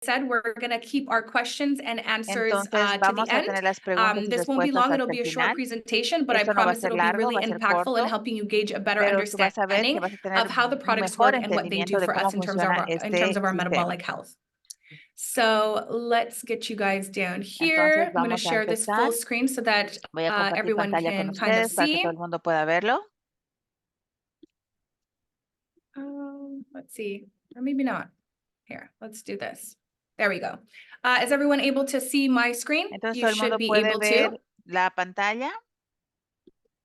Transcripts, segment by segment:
said, we're going to keep our questions and answers Entonces to the vamos a end. tener las preguntas y This won't be respuestas long. It'll hasta el be a short final. presentation, but I Esto no va a promise ser it'll be largo, really va a ser impactful in corto, helping you gauge a better pero tú vas a ver que understanding vas a tener of how the un products mejor work and what they entendimiento do de for cómo us in terms of funciona our sistema. metabolic health. So let's get you guys down Entonces here. I'm going to vamos a share this empezar. full screen so that Voy a compartir everyone pantalla con can kind of ustedes para que see. todo el mundo pueda verlo. Let's see, or maybe not. Here, let's do this. There we go. Is everyone able to see my screen? Entonces You todo el should mundo be puede able ver to. la pantalla.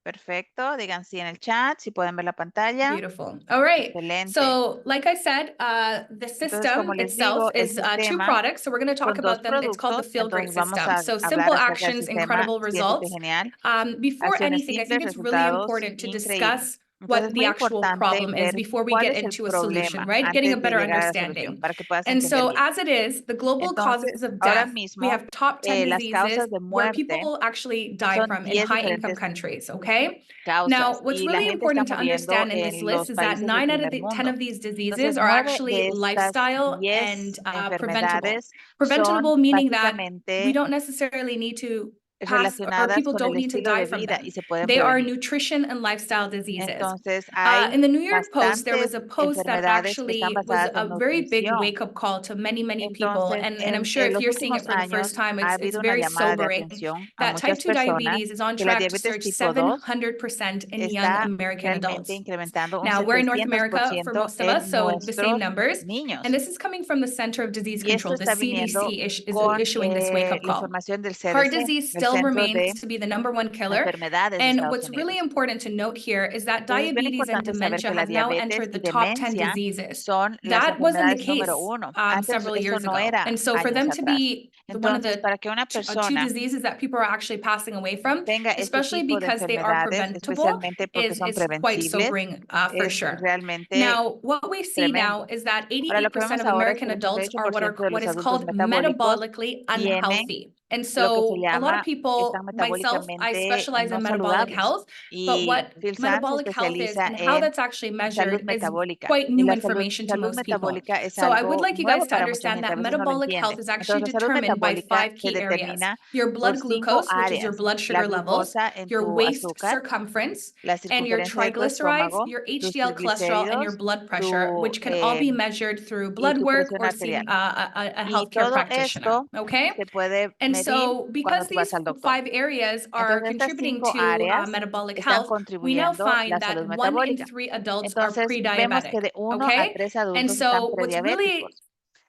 Perfecto, digan sí en el chat, si pueden ver la pantalla. Beautiful. All right. Excelente. So, like I said, the Entonces, como system les itself digo, el is two sistema products. So we're going to talk son dos about them. It's called the productos, Feel Great entonces vamos system. a So hablar simple acerca del actions, sistema, incredible siéntete results. genial, Before acciones anything, I simples, think it's really resultados important to increíbles. discuss Entonces what es the muy actual importante problem is ver before we cuál get es el into a solution, problema right? Getting a antes de better llegar a la solución, understanding. para que puedas And entender so bien. as it is, the global Entonces, causes of ahora death, we mismo, have top 10 las diseases causas de where muerte people actually die son from in 10 high income diferentes countries, okay? causas Now, what's y la really gente está important to muriendo understand in this en los list is that países del 9 out of primer the 10 mundo. of these diseases Entonces, are 9 actually de estas lifestyle 10 and preventable. enfermedades Preventable son meaning that we básicamente don't necessarily need to pass, or relacionadas people con el don't need to estilo die de from vida them. y se pueden They are prevenir. nutrition and lifestyle diseases. Entonces, hay In the New York Post, there was bastantes a post that enfermedades que están actually was basadas en a very big nutrición. wake-up call to many, many people. Entonces, And I'm sure en if los you're seeing últimos it for the first años time, ha it's habido una very llamada de sobering atención a that type muchas 2 personas diabetes is on que la track to diabetes surge tipo 2 700% in young está American realmente adults. incrementando un Now, we're in North America for 700% most of us, en so the same nuestros numbers. niños. And this is coming from the Center of Disease Y esto Control. The está viniendo CDC is con issuing this wake-up la call. información del Heart CDC, disease el still Centro remains de to be the #1 killer. Enfermedades de And Estados what's really Unidos. important to note here is that Entonces, es bien diabetes and importante saber dementia que la have now diabetes entered y the top 10 demencia diseases. son las That wasn't the enfermedades número case 1. Antes several eso years no ago. era And so for años them to atrás. be one of Entonces, the para que una two persona diseases that people are actually passing away from, tenga este especially tipo de because they are enfermedades, preventable, especialmente porque son is quite preventibles, sobering for es sure. realmente Now, what we see now tremendo. is that Ahora, lo que 88% vemos of ahora es que American el adults are 88% de what los is adultos called metabólicos metabolically tienen unhealthy. And lo que se so a lot of llama, están people, myself, I metabólicamente specialize no in metabolic saludables. health, but Y what Phil Sands se metabolic health is especializa and how en that's actually salud measured is metabólica. quite Y new la information to salud most people. metabólica es So I would algo like you guys nuevo to para mucha understand gente, a that veces no lo metabolic health entienden. is actually Entonces, la salud determined by metabólica 5 se key areas: determina your por blood 5 glucose, which is your áreas: blood la sugar levels, glucosa en your tu waist azúcar, circumference, la and your circunferencia de tu triglycerides, estómago, your tus HDL cholesterol, and your triglicéridos, blood pressure, tu, which can all be measured through y blood tu work presión or arterial. seeing a Y healthcare todo practitioner. esto Okay. se puede And medir so, cuando because tú vas these al doctor. 5 areas are Entonces, estas contributing 5 to áreas metabolic están health, we now contribuyendo find la salud that 1 in metabólica. 3 adults are Entonces, vemos que pre-diabetic. de 1 a Okay. 3 And adultos están so, prediabéticos.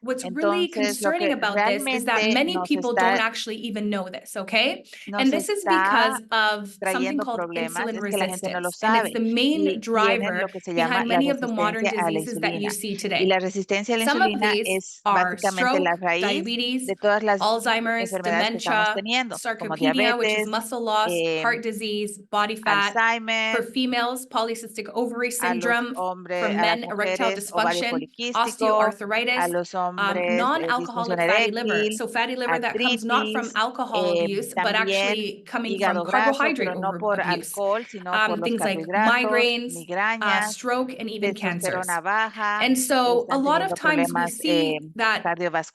what's really Entonces, lo concerning que about this is that realmente many people don't actually even know this, okay? And nos this is está because of something trayendo called problemas insulin es que la gente no lo resistance. And it's sabe the main y tienen lo driver que se llama behind la many of the modern resistencia a la diseases that you insulina. see Y today. la resistencia a la Some of insulina these es are básicamente la stroke, raíz diabetes, de todas las Alzheimer's, enfermedades que estamos dementia, teniendo, como sarcopenia, which is diabetes, muscle loss, eh, heart disease, body fat. Alzheimer, For females, polycystic ovary a los syndrome. For hombres, a las men, erectile mujeres, ovario dysfunction, poliquístico, a osteoarthritis, los hombres, disfunción non-alcoholic fatty liver. eréctil, So fatty liver that comes not from artritis, alcohol abuse, but también actually coming from hígado graso, carbohydrate pero no por abuse. alcohol, sino por los Things like carbohidratos, migraines, migrañas, stroke, and even cancers. testosterona baja, And so a están lot of teniendo times we problemas see that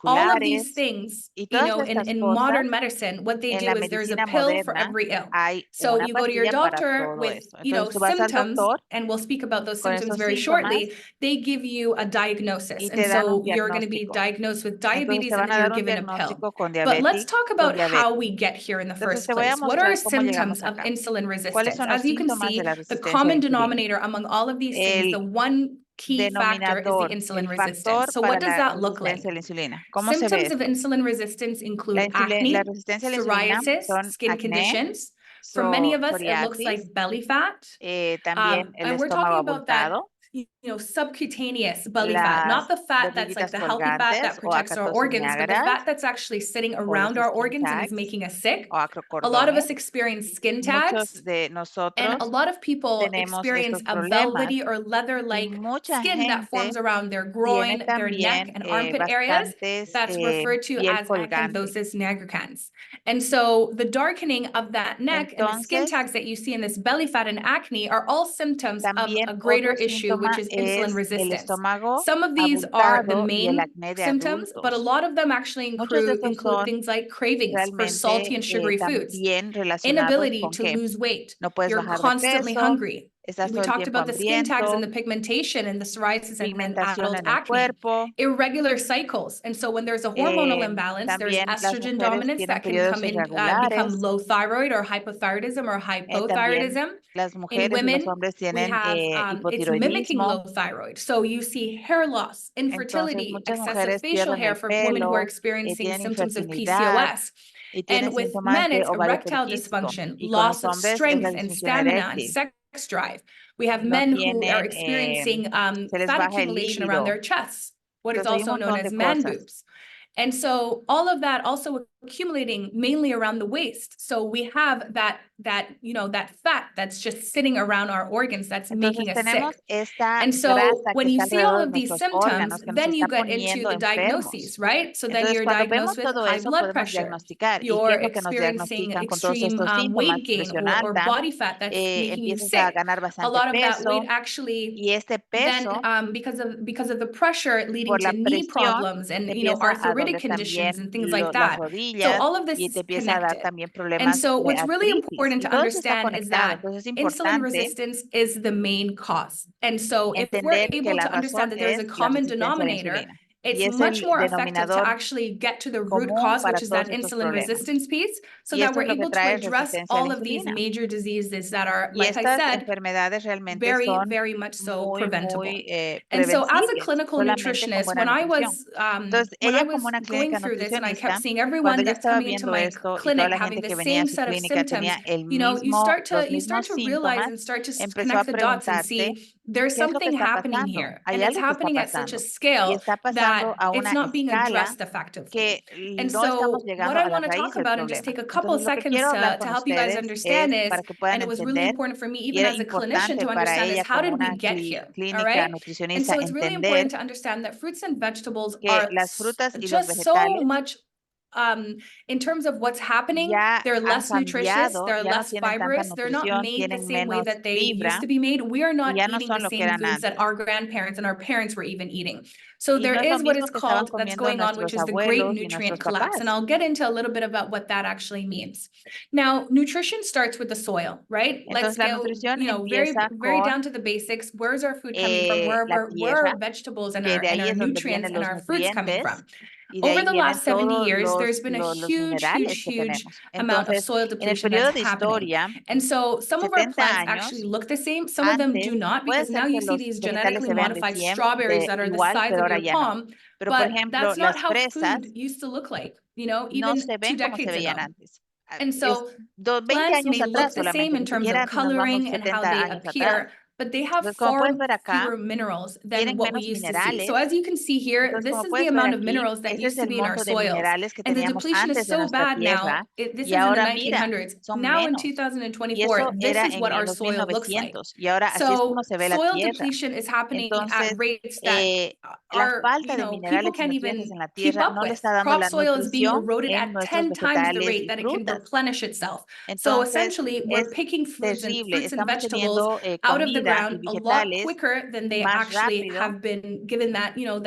all of these cardiovasculares things, y todas estas in cosas. modern medicine, what they En do la is there's a medicina pill for moderna every ill. hay So una you go to your pastilla para doctor todo with, esto. Entonces tú vas al symptoms, doctor and we'll speak about those con symptoms esos very síntomas shortly. They give you a diagnosis. y And te dan un so you're going to be diagnóstico. diagnosed with Entonces diabetes te and van then a you're dar un given a pill. diagnóstico But let's talk con about how diabetes. we get here in the Entonces first te voy a place. What are mostrar cómo symptoms llegamos of acá. insulin ¿Cuáles resistance? son los As you can síntomas de see, la the resistencia a la common insulina? denominator among all of these things, El the one key factor is the denominador, insulin el resistance. factor So para what does la that look like? resistencia a la insulina. ¿Cómo se ve Symptoms of esto? insulin resistance include La acne, resistencia a la insulina psoriasis, son skin acné, conditions. For many of us, it looks psoriasis, like belly fat. también el And we're estómago talking about that, abultado, subcutaneous belly fat, not las the fat that's like verruguitas the healthy fat colgantes that o protects our organs, but the acatosiniagras fat that's actually sitting o los around our skin organs and is tags making us sick. o A lot of acrocordones. us experience skin Muchos tags. de And a nosotros lot of people tenemos experience estos a problemas velvety or y leather-like mucha skin that forms gente around their tiene groin, their neck, también and armpit areas. bastantes That's referred to piel as colgante. acanthosis nigricans. And so the darkening of that neck and the skin Entonces, tags that you see in this belly fat and acne are all symptoms of también a greater otro issue, síntoma which is is insulin es el resistance. estómago Some of these are the abultado y el main acné de symptoms, but a adultos. lot of them actually Muchos de include, estos son things like cravings for realmente salty and sugary foods, también relacionados inability con to que lose weight, no puedes you're bajar de constantly peso, hungry. estás We todo el talked tiempo about the skin tags and hambriento, the pigmentation and the psoriasis and then pigmentación adult en el acne, cuerpo. irregular cycles. And so when there's a hormonal imbalance, there's También las estrogen mujeres dominance tienen that can come periodos in, become irregulares. low thyroid or hypothyroidism or También hypothyroidism. las In mujeres y los women, hombres we tienen have, it's mimicking hipotiroidismo. low thyroid. So you see hair loss, Entonces, infertility, muchas excessive mujeres facial pierden hair el for women who are pelo, experiencing tienen symptoms of infertilidad PCOS. y tienen And with síntomas men, de it's ovario erectile poliquístico. dysfunction, Y con los loss of hombres es la strength and disfunción stamina and eréctil. sex drive. We have No men who are tienen, experiencing se les fat baja el accumulation around líbido. their chests, what is Entonces, hay un also known montón as de man cosas. boobs. And so all of that also accumulating mainly around the waist. So we have that fat that's just sitting around our organs that's Entonces, making us tenemos sick. esta And so grasa que when you está see all alrededor de of these nuestros symptoms, órganos que nos then está you get into poniendo the enfermos. diagnoses, right? So then Entonces, you're cuando diagnosed vemos with todo high eso, blood podemos pressure. diagnosticar. ¿Y qué You're es lo que nos experiencing diagnostican con todos extreme estos síntomas? weight gain Presión or alta, body fat that's making you empiezas a sick. ganar A bastante lot of that weight peso actually y este then peso because of the pressure leading por to la knee presión problems and te empieza a arthritic doler conditions también and things like las that. So rodillas all of this y te is empieza a dar connected. también And problemas so de what's really artritis important y to todo eso está understand is conectado. that Entonces es insulin importante resistance is the main cause. And so if we're entender que able la to understand razón that there's a es la common resistencia a la denominator, insulina it's y es much el more effective to denominador actually get to the root común cause, which para is todos that estos insulin problemas. resistance piece, so Y that esto we're es lo que able to trae address resistencia a all la of these insulina. major diseases that are, Y like I estas said, enfermedades realmente very, son very much so muy, preventable. muy And so as a prevencibles clinical solamente con nutritionist, buena nutrición. Entonces, when I ella como was una going clínica through this and I kept nutricionista, seeing cuando everyone ella that's estaba coming into viendo my esto y toda clinic la having gente the que venía a same su set of clínica symptoms, tenía el you mismo, start los to mismos realize síntomas, and start to empezó a connect the dots and preguntarse, see there's ¿qué es lo que something está happening pasando? here. Hay And it's algo que está happening at such a pasando y scale está pasando that a it's una not being escala addressed effectively. que And no estamos so what llegando I a la want to talk raíz del about and just problema. take a couple Entonces, lo que quiero seconds hablar to con help you guys ustedes understand es is, para que puedan and it was really entender, important for me, y even era as a clinician, importante to para understand is ella how como did we una get here? All clínica right. And nutricionista so it's really entender important to understand that fruits and vegetables que are las frutas y los just so vegetales much in terms of what's happening, ya they're han less nutritious, cambiado, they're ya no less tienen tanta fibrous, they're not nutrición, made the tienen same way menos that they used fibra to be made. We are y not ya no eating the son lo que same eran foods that antes. our grandparents and our parents were even eating. So Y there no es lo is what mismo is que estaban called, that's comiendo going on, which nuestros is the great abuelos y nutrient nuestros collapse. And papás. I'll get into a little bit about what that actually means. Now, nutrition starts with the soil, right? Let's Entonces, la go, nutrición very, empieza very con doing down to the basics. Where's our food coming from? la Where tierra, are vegetables and que de and ahí our es donde nutrients vienen and los our fruits coming nutrientes from? y de Over ahí the vienen last 70 todos years, there's been a los huge, minerales huge, que huge tenemos. amount of Entonces, soil en el depletion that's periodo de happening. historia, And so some of our 70 plants actually años, look the same. Some of them antes, do not, puede because now ser que you see los these vegetales genetically se vean de modified 100 strawberries de that are the igual, size pero of ahora your ya no. palm. Pero, por But ejemplo, that's not las how food fresas used to look like, no even se 2 ven como se decades veían ago. antes. And Es so 20 plants años may atrás look the same solamente, in ni terms of siquiera si nos vamos coloring and how 70 they años atrás. appear, but they have Entonces, como puedes far ver acá, fewer minerals than tienen what we menos used to see. So minerales. as you can see here, Entonces, this como is the puedes ver amount of aquí, minerals that ese es used to el be in our monto de soils. minerales que And the teníamos depletion antes is de so nuestra bad tierra now. This y is in the ahora mira, 1900s. son Now in menos. Y eso 2024, this era is what en our los soil looks like. 1900 y ahora así es como So se ve la soil tierra. depletion is happening at Entonces, rates that la are, falta de people minerales y can't nutrientes even en la keep tierra up no le with. está dando Crop la soil is being nutrición eroded en at nuestros 10 times the vegetales rate y that it can frutas. replenish itself. So Entonces, essentially, we're es picking foods and terrible. fruits and Estamos vegetables teniendo out of the comida y ground a lot vegetales quicker than they más actually rápido have been given that, y no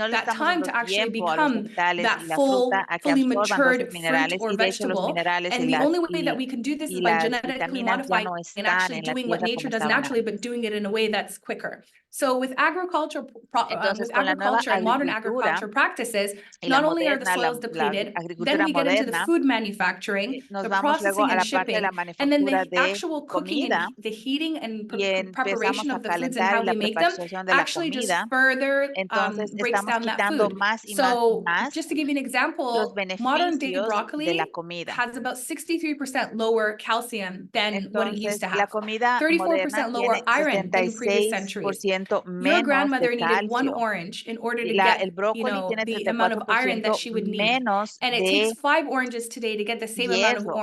le that estamos time dando to actually tiempo a los become vegetales that y la fruta a que fully absorban todos esos matured fruit minerales or y de hecho los vegetable. minerales And the only way that we can do this is y by las genetically vitaminas ya modifying no and están actually en la doing what tierra nature como does estaban naturally, but antes. doing it in a way that's quicker. So with Entonces, con la nueva and modern agricultura agriculture practices, y la not only are the moderna, soils la depleted, then agricultura we get into the moderna, food manufacturing, nos the vamos luego processing a and la parte de la shipping, and then manufactura the de actual cooking and comida the heating and y empezamos preparation a of the foods and calentar how y la we make them preparación de la actually just comida. further Entonces, breaks estamos down that quitando food. más y más y So más just to give you an los example, modern day beneficios de la broccoli comida. has about 63% lower calcium than what it used Entonces, to la have, comida moderna 34% tiene lower iron than previous centuries. 66% Your menos de grandmother needed one calcio. orange in order to El get, brócoli tiene the amount of iron that 34% she would need. menos And it takes de 5 oranges today to get the same amount of hierro.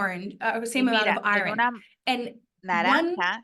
Y same amount mira, of en iron. una And one naranja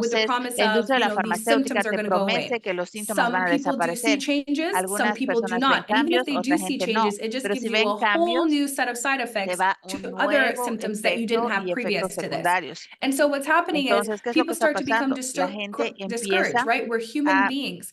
with the Entonces, promise la of, industria de la these symptoms farmacéutica are te going to go away. promete que los síntomas van Some a people do see desaparecer. changes, some Algunas people do personas ven not. And even if cambios, they otra do see gente no. changes, it just Pero gives si you ven a whole cambios, new set of side te effects va to un other nuevo symptoms that you didn't efecto have y efectos previous to this. secundarios. And so what's happening is Entonces, ¿qué es lo que people está start to become pasando? La gente discouraged, empieza right? We're human a beings.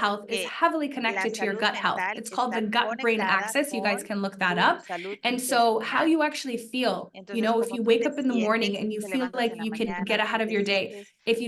health is que heavily la connected to your salud gut health. mental It's called the está gut-brain conectada axis. You guys con can look that tu up. salud And so how intestinal. you actually feel, Entonces, if cómo you tú wake te up in the sientes morning si and tú you te feel levantas like en la you can mañana, get cómo ahead of te your day, sientes if you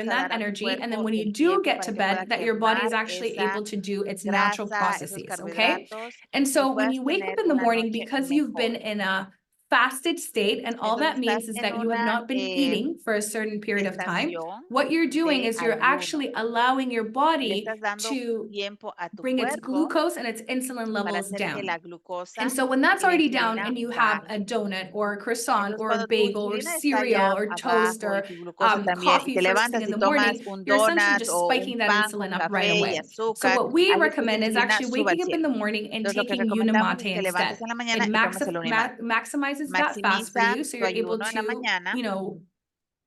burn a that dar a tu energy, and then cuerpo when you el do tiempo get para to que pueda bed, that your body is quemar actually esa able to do its natural grasa, esos processes, okay? carbohidratos And y so when puedas you wake tener up in the una morning, noche because you've been mejor. in a fasted state, and all Entonces that estás means is en that you have una not been eating for a certain period of time. estación What you're doing de is you're ayuno. actually allowing your Le body estás dando to tiempo a tu bring its cuerpo glucose and its insulin para levels hacer que down. la glucosa And so when that's y la already down insulina and you have a baje. donut or a croissant Entonces, or a cuando tu bagel or insulina está ya cereal or toast abajo y or tu glucosa también, y coffee te first thing levantas in y the tomas morning, un you're essentially donut just o spiking un that pan con insulin up right café y away. So azúcar, what we haces que esa recommend is insulina actually suba al waking up in cielo. the morning and Entonces, lo que taking recomendamos Unamate es que levantes instead. en la It mañana y tomes el maximizes that fast for Maximiza you, so tu you're able ayuno en la to, mañana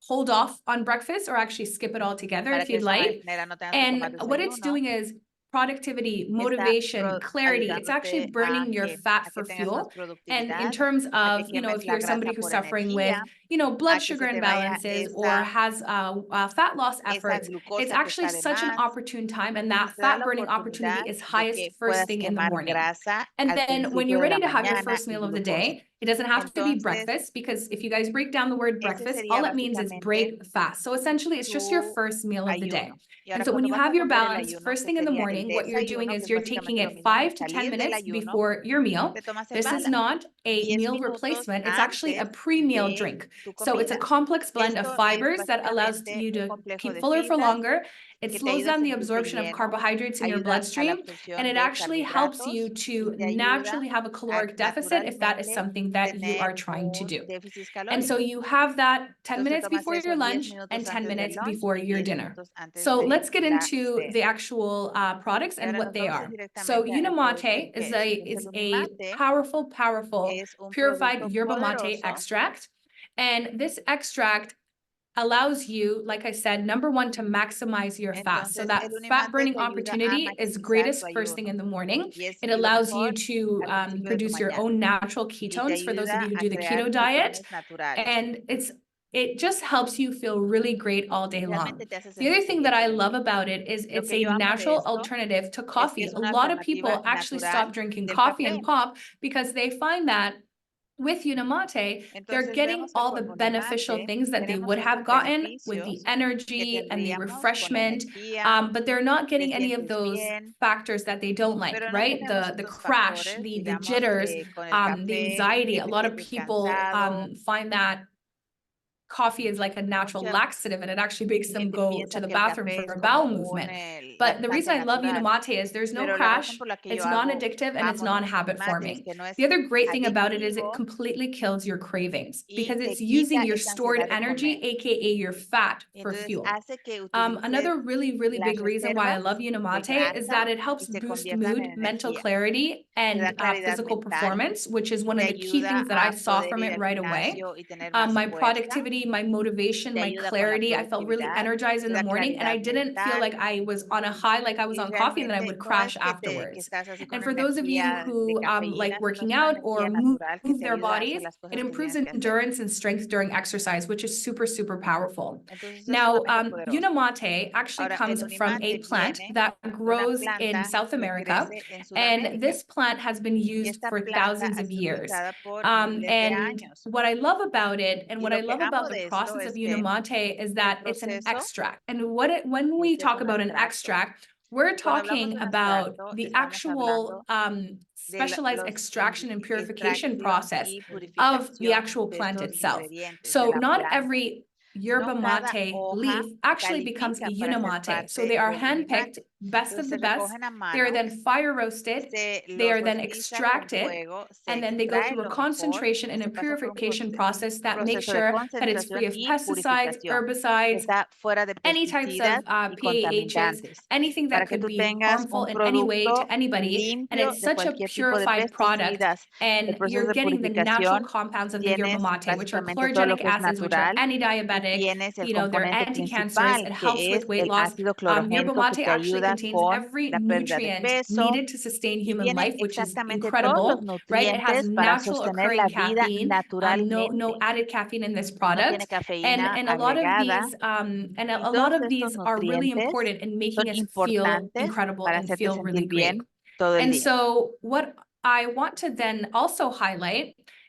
hold off on breakfast or actually skip it altogether para if que de you'd esa like. manera no tengas que tomar And what it's desayuno. doing is productivity, Está motivation, clarity. It's actually ayudándote a burning your fat que for tengas más fuel. And in productividad, terms a que of, quemes if la you're grasa somebody who's por suffering with, energía, blood a que sugar se te vaya imbalances or has fat loss esa efforts, it's glucosa que actually está de such an más, opportune time, and that y te da fat la burning opportunity oportunidad is de highest que first puedas thing in the quemar morning. grasa And al then when principio you're de la ready to have your mañana first y meal of the glucosa. day, it doesn't have to be Entonces, breakfast, because if you guys break down the word ese breakfast, sería all it means is básicamente break fast. So essentially, it's just your tu first meal of the day. ayuno. Y And ahora so when cuando you vas a have your romper el balance ayuno, first que thing in the sería el morning, what you're doing desayuno, que is es you're taking básicamente lo it mismo que 5 to 10 salir del minutes ayuno, before your meal. te tomas el This is balance. not a 10 meal minutos replacement. It's actually a antes pre-meal de drink. tu So it's a comida. complex blend of Esto es fibers that allows básicamente you un to complejo keep de fuller for fibras longer. It que te slows ayuda a down the sentirte absorption of lleno, carbohydrates in your ayuda a la bloodstream, and absorción it de actually helps you carbohidratos y to te ayuda naturally have a a caloric deficit if that is naturalmente something that you tener are trying to un do. déficit And so calórico. you have that 10 Entonces te minutes tomas before your eso 10 lunch and minutos 10 antes del minutes lunch before y your 10 dinner. minutos antes So de let's get la into the cena. actual products Y and ahora what nos they vamos a ir are. So directamente a introducir Unamate qué is es. a Entonces el unimate powerful es un purified producto yerba mate poderoso. extract. And this extract allows you, like I said, number one, to maximize your fast. So Entonces that el fat unimante burning te ayuda a opportunity is maximizar tu greatest first thing ayuno in the morning. y es It lo allows you mejor to al principio de tu produce your mañana own natural y te ketones for those of you ayuda who a do the crear keto diet. ketones naturales And it just helps you feel really great all y day long. realmente te hace The other sentirte thing that bien I todo el love día. about it is Lo it's que a yo amo de natural esto alternative to es que coffee. es A una lot of alternativa people actually natural stop drinking del coffee and café. pop because they find that with Unamate, they're Entonces getting vemos que all con the beneficial Unimate things that they tenemos would estos have gotten with the beneficios que energy and the tendríamos con la refreshment, energía, but they're not te getting any of sientes those bien, factors that they don't like, pero no right? tenemos The estos crash, factores, the digamos, jitters, con el the café, anxiety. que A te lot of sientes people cansado, find that coffee is like a natural mucha laxative, and it actually makes them gente go to piensa the que el bathroom café for es a como bowel un movement. But the reason laxante I love natural, Unamate is there's no pero la razón crash, por la que yo it's hago, non-addictive, and it's amo non-habit Unimate es forming. que no es The other great thing about it is it adictivo completely kills your cravings y because te it's using quita your esa stored ansiedad de energy, comer. aka your fat, Y for entonces fuel. hace que utilices Another really las big reason why I reservas love de Unamate is grasa that it y helps se boost conviertan mood, en mental energía. clarity, Te da and claridad physical mental, performance, which is one te of the key ayuda things that I a saw poder from ir it al right away. gimnasio y tener más My fuerza, productivity, my motivation, te my ayuda con la clarity, I felt really productividad, energized in te the da morning, and I claridad didn't feel like mental I was on a high, like I was y on coffee, and then I realmente would no es crash que afterwards. estás así con And una for those of you energía de who like cafeína, sino working es una out or energía natural que move te their ayuda a hacer bodies, las it cosas que improves tienes que hacer. endurance and strength during exercise, which is super powerful. Entonces es Now, sumamente poderoso. Unamate actually Ahora, el comes from a unimate plant viene that de una grows in planta South que America, crece en and Sudamérica this plant has been y used esta for planta thousands ha of sido years. utilizada por miles de And años. what I love about it and Y what I lo que love amo about the de esto process of es que Unamate is el that it's an proceso extract. And when es we que es talk un about an extracto. extract, we're Cuando hablamos talking de un about extracto, the estamos actual hablando de specialized extraction and purification extracción process y of the purificación actual de plant estos itself. ingredientes de So la not planta, every sino yerba cada mate hoja leaf actually becomes a califica para ser unamate. So parte they are del handpicked, unimate. best of Entonces the se best. recogen a They are mano, then fire roasted. se They los are then rostiza con extracted, fuego, se and then they go extrae through a lo mejor concentration y and a se pasa por un purification process that makes proceso de sure that it's free concentración of y pesticides, purificación, que herbicides, está fuera de any types of pesticidas y PAHs, contaminantes, anything that para que could tú be tengas harmful un in any way to producto anybody. And limpio it's de such a cualquier tipo de purified product, pesticidas. El and proceso you're de getting the natural purificación compounds of the yerba tienes mate, which are básicamente todo lo chlorogenic que es acids, which are natural y anti-diabetic, tienes el they're componente anti-cancerous, principal it helps que with es weight el loss. ácido Yerba clorogénico que mate te actually ayuda contains con every la pérdida de nutrient peso needed to sustain y human tiene life, which is exactamente todos los incredible, right? It has nutrientes para natural sostener la occurring vida caffeine, no naturalmente. added caffeine in this No tiene product. cafeína And a lot of agregada these, and y a lot todos of estos these are really nutrientes important in son making us feel importantes incredible para and hacerte feel really sentir great. bien todo el And día. so what I want to then also highlight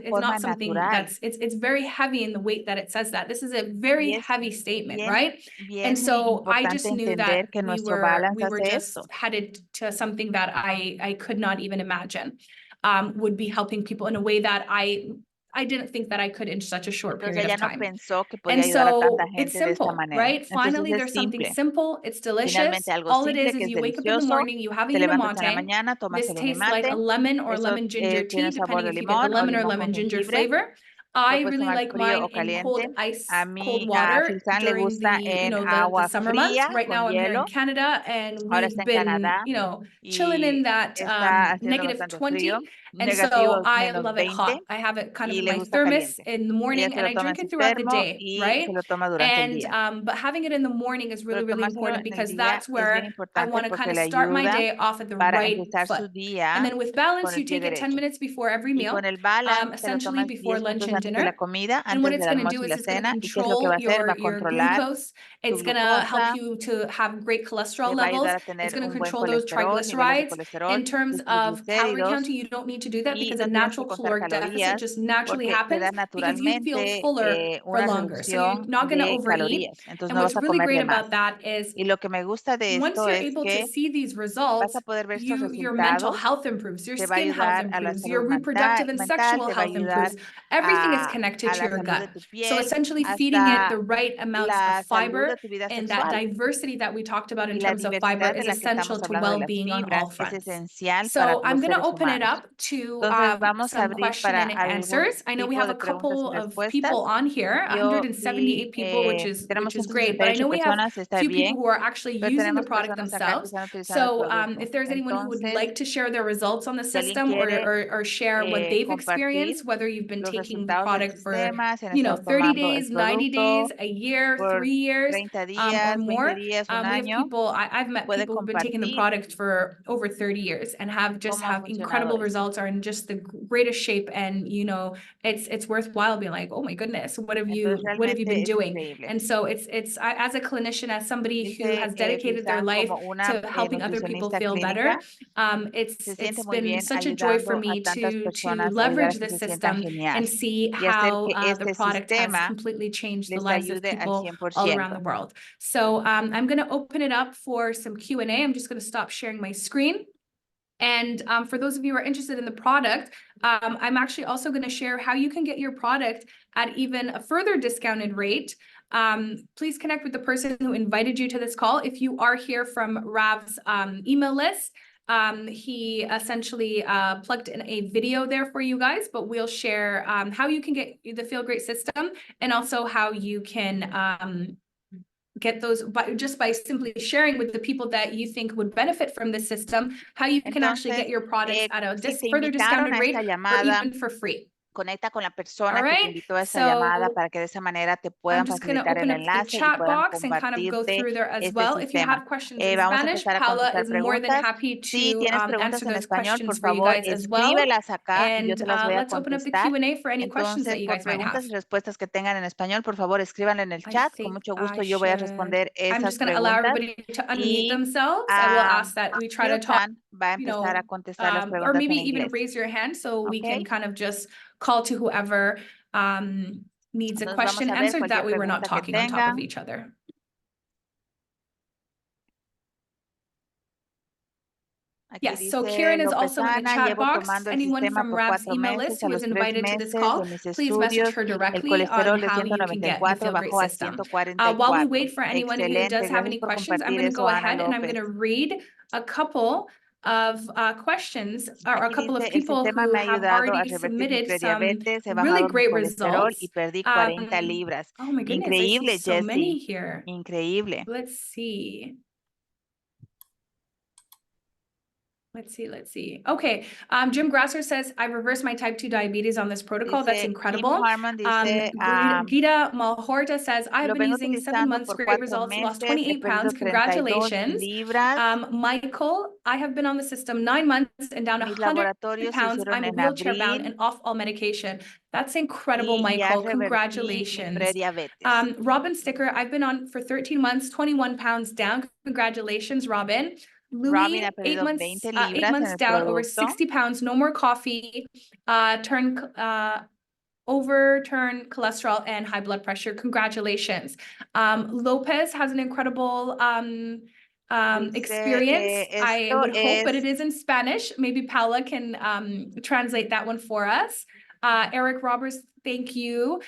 de It's forma not something natural. that's, it's very heavy in the weight that it says that. This is a very Y es- heavy statement, y es right? right? bien And so I importante just knew entender that que we nuestro were balance hace just esto. headed to something that I could not even imagine would be helping people in a way that I didn't think that I could in such a short Entonces period ella of no time. pensó que podía And ayudar a tanta so it's gente de esta simple, manera. right? Entonces Finally, es there's something simple. simple. It's delicious. Finalmente algo All it simple que is es you wake up in the delicioso. morning, you have a Te levantas en la unimate. mañana, tomas This el tastes like a unimate. lemon or Eso lemon ginger tiene tea, un sabor depending de if you get the limón o lemon or limón con lemon ginger jengibre. flavor. Lo I puedes really tomar like frío mine o in cold caliente. ice, A cold mí, a water Silsan le during gusta the, en the agua summer months. fría Right con now I'm here in hielo. Canada and Ahora we've está en been, Canadá chilling in y that está haciendo negative bastante frío, 20. And so negativo I menos love it 20, hot. I have it kind of y in le my gusta thermos caliente. in the Ella morning se and lo I toma en drink su it throughout the termo day, y se right? lo toma durante el And día. but having it in the morning is really, Pero really tomárselo important en el because día that's es bien where I importante want to kind porque of le start my ayuda day off at the para right empezar foot. su And día then with con balance, el you pie take it 10 derecho. minutes before every Y con meal, el balance te lo essentially tomas before 10 lunch minutos and antes de la dinner. comida, And what antes it's del going to almuerzo do y is la it's going to cena. ¿Y qué es lo que va control a hacer? Va a your controlar glucose. tu It's going to help glucosa, you to have great cholesterol te va a levels. ayudar a It's tener going to un buen control those colesterol, niveles de triglycerides. colesterol, In terms tus of calorie triglicéridos, counting, you don't need to do that y because a no tienes que natural contar caloric deficit calorías just naturally porque te happens da because you feel naturalmente fuller for una longer. So you're reducción not going to de overeat. calorías. Entonces And no what's vas a really comer great de about más. that is Y lo que me gusta de once esto you're es able to que see these vas a results, poder ver estos your mental resultados, health improves, your te va a skin health ayudar a la improves, salud your reproductive and mental, sexual te va a health ayudar improves. Everything is connected a to la your salud gut. de tu So piel, essentially feeding it hasta the right amounts of la salud de fiber tu vida and that sexual. diversity that we talked about in Y la terms of fiber diversidad de is la que essential estamos to hablando de las well-being on all fibras es fronts. esencial para So I'm los going to seres open it humanos. up to Entonces vamos a some abrir question para and algún answers. I know we tipo have de a preguntas y couple of people respuestas. on here, Yo vi, 178 people, si tenemos which is great, but I 168 know we have personas, está few people bien, who are actually pero using the tenemos product personas acá que themselves. están utilizando el So producto. if there's anyone who would Entonces, like to share their results on the si alguien system quiere or share what they've compartir experienced, whether you've been los taking the resultados del product for, sistema, si han estado 30 tomando el days, 90 days, producto a year, por 3 years, 30 or días, 20 more. días, un We have año, people, I've met puede people who've been taking the compartir product for over 30 years and have cómo ha funcionado incredible esto. results, are in just the greatest shape. And, it's worthwhile being like, oh my goodness, what have Entonces you been realmente es doing? increíble. And so as a clinician, as somebody who Dice has dedicated their Silsan life como una to helping other people nutricionista feel clínica, better, se siente it's muy been bien such a joy for ayudando a me tantas to personas, ayudar a leverage que the se sientan system genial and see y hacer how que the este product has sistema completely changed the les lives of ayude al people all around the 100%. world. So I'm going to open it up for some Q&A. I'm just going to stop sharing my screen. And for those of you who are interested in the product, I'm actually also going to share how you can get your product at even a further discounted rate. Please connect with the person who invited you to this call. If you are here from Rav's email list, he essentially plugged in a video there for you guys, but we'll share how you can get the Feel Great system and also how you can get those by simply sharing with the people that you think would benefit from this system, how you can actually get Entonces, your products at a si te further invitaron discounted a rate esta or llamada, even for free. conecta con la All persona que te right, invitó a esa llamada so para que de esa manera te I'm puedan just going to facilitar el open up the enlace y chat puedan box and kind of go compartirte through there as este well. If you sistema. have questions in Vamos a Spanish, empezar a Paula contestar is more than preguntas. happy Si to tienes preguntas answer en those español, por questions for you favor, guys as well. escríbelas acá y yo And te las voy a let's open up the contestar. Q&A for any questions that Entonces, you por guys might preguntas have. y respuestas que tengan en español, por favor, escríbanla en el I chat. Con think mucho gusto I yo voy a should. responder I'm esas just going to allow preguntas. everybody to unmute Y themselves. I will ask that we try to talk, Silsan va a empezar a contestar las or preguntas maybe en even inglés. raise your hand so we can ¿Ok? kind of just call to whoever needs a Entonces, vamos question a ver answered, that cualquier way we're not pregunta que talking on top of tengan. each other. Aquí Yes, so dice Kieran is López also in the Ana, chat llevo box. tomando el Anyone sistema from por Rav's 4 email meses. list A who is los 3 invited to this meses call, de mis please message estudios, her el directly on colesterol de how you can get the 194 Feel Great bajó a system. While we 144. wait for anyone who does Excelente, have gracias any por questions, I'm compartir going to eso, go Ana ahead and I'm going López. to read a couple of questions or a Aquí couple of dice, el people sistema who me ha have ayudado a already revertir mi submitted some prediabetes, he really bajado mi great colesterol y results. perdí 40 libras. Oh my goodness, I see Increíble, so many Jessie. here. Increíble. Let's see. Let's see. Okay. Jim Grasser says, I reversed my type 2 diabetes on this protocol. That's Dice, Kim incredible. Harmon dice, Gita Malhorta says, I have lo been vengo using 7 utilizando months, por great 4 results, lost meses, he 28 perdido pounds. 32 Congratulations. libras. Michael, I have been on the system 9 months and down Mis 100 laboratorios se pounds. hicieron I'm en wheelchair bound abril and off all medication. That's incredible, y ya Michael. revertí mi Congratulations. prediabetes. Robin Sticker, I've been on for 13 months, 21 pounds down. Congratulations, Robin. Robin Louis, ha perdido 20 libras en 8 months el down, over producto. 60 pounds, no more coffee. overturn cholesterol and high blood pressure. Congratulations. Lopez has an incredible experience. I esto would hope, but es, it is in Spanish. Maybe Paula can translate that one for us. Eric Roberts, thank you.